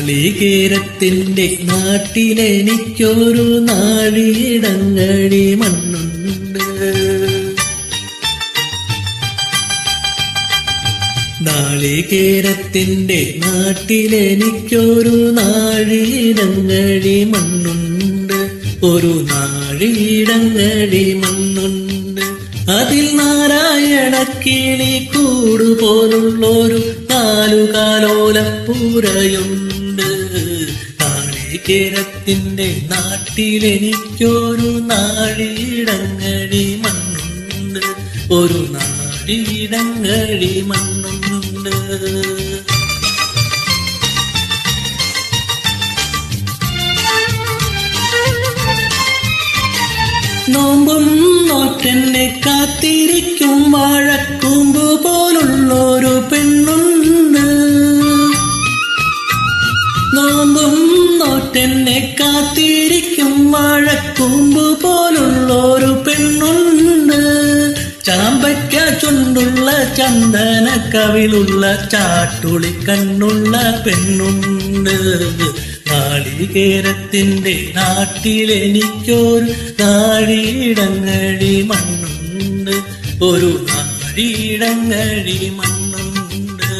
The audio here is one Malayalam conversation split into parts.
നാളികേരത്തിന്റെ നാട്ടിലെനിക്കൊരു നാഴിയിടങ്ങഴി മണ്ണുണ്ട്. നാളികേരത്തിന്റെ നാട്ടിലെനിക്കൊരു നാഴിയിടങ്ങഴി മണ്ണുണ്ട്. ഒരു നാഴിയിടങ്ങഴി മണ്ണുണ്ട്. അതിൽ നാരായണക്കിളി കൂടുപോലുള്ളൊരു നാലുകാലോലപ്പൂരയുണ്ട്. നാളികേരത്തിന്റെ നാട്ടിലെനിക്കൊരു നാഴിയിടങ്ങഴി മണ്ണുണ്ട്. ഒരു നാഴിയിടങ്ങഴി മണ്ണുണ്ട്. നോമ്പും നോറ്റെന്നെ കാത്തിരിക്കും വാഴക്കൂമ്പ് പോലുള്ളൊരു പെണ്ണുണ്ട്. നോമ്പും നോറ്റെന്നെ കാത്തിരിക്കും വാഴക്കൂമ്പ് പോലുള്ളൊരു പെണ്ണുണ്ട്. ചാമ്പയ്ക്ക ചുണ്ടുള്ള ചന്ദന കവിളുള്ള ചാട്ടുളി കണ്ണുള്ള പെണ്ണുണ്ട്. നാളികേരത്തിന്റെ നാട്ടിലെനിക്കൊരു നാഴിയിടങ്ങഴി മണ്ണുണ്ട്. ഒരു നാഴിയിടങ്ങഴി മണ്ണുണ്ട്.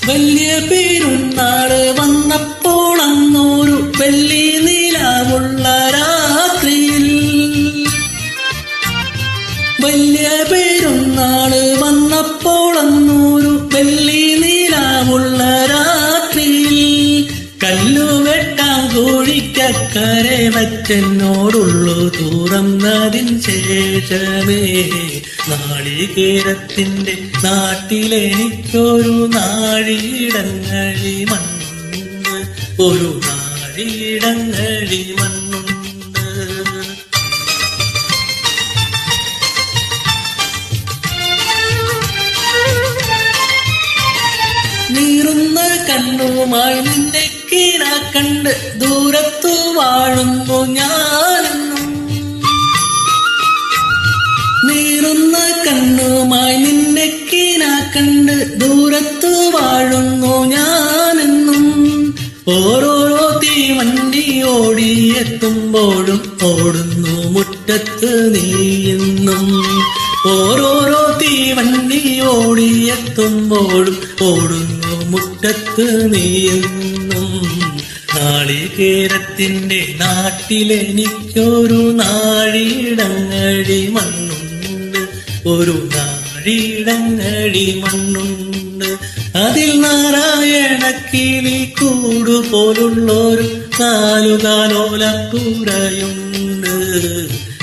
വലിയ പെരുന്നാള് വന്നപ്പോൾ അന്നൊരു വെള്ളി നിലാവുള്ള രാത്രിയിൽ, വലിയ പെരുന്നാള് വന്നപ്പോൾ അന്നൊരു വെള്ളി നിലാവുള്ള രാത്രിയിൽ, കല്ലുവെട്ടാൻ കോഴിക്കക്കരെ വച്ചെന്നോടുള്ളു തുറന്നതിൻ ശേഷമേ നാളികേരത്തിന്റെ നാട്ടിലെനിക്കൊരു നാഴിയിടങ്ങഴി മണ്ണുണ്ട്. ഒരു നാഴിയിടങ്ങഴി മണ്ണുണ്ട്. നീറുന്ന കണ്ണുമായി നിന്നെ കീഴാക്കണ്ട് ദൂരത്തു വാഴുന്നു ഞാനെന്നും. നീറുന്ന കണ്ണുമായി നിന്നെ കീഴാക്കണ്ട് ദൂരത്തു വാഴുന്നു ഞാനെന്നും. ഓരോരോ തീവണ്ടി ഓടിയെത്തുമ്പോഴും ഓടുന്നു മുറ്റത്ത് നീയെന്നും. ഓരോരോ തീവണ്ടി ഓടിയെത്തുമ്പോഴും ഓടുന്നു മുറ്റത്ത് നീയെന്നും. നാളികേരത്തിന്റെ നാട്ടിലെനിക്കൊരു നാഴിയിടങ്ങഴി മണ്ണുണ്ട്. ഒരു നാഴിയിടങ്ങഴി മണ്ണുണ്ട്. അതിൽ നാരായണക്കിളി കൂടുപോലുള്ളൊരു നാലുകാലോലപ്പൂരയുണ്ട്.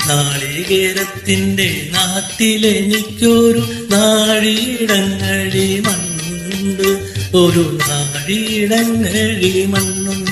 നാളികേരത്തിന്റെ നാട്ടിലെനിക്കൊരു നാഴിയിടങ്ങഴി മണ്ണുണ്ട്. ഒരു നാഴിയിടങ്ങഴി മണ്ണുണ്ട്.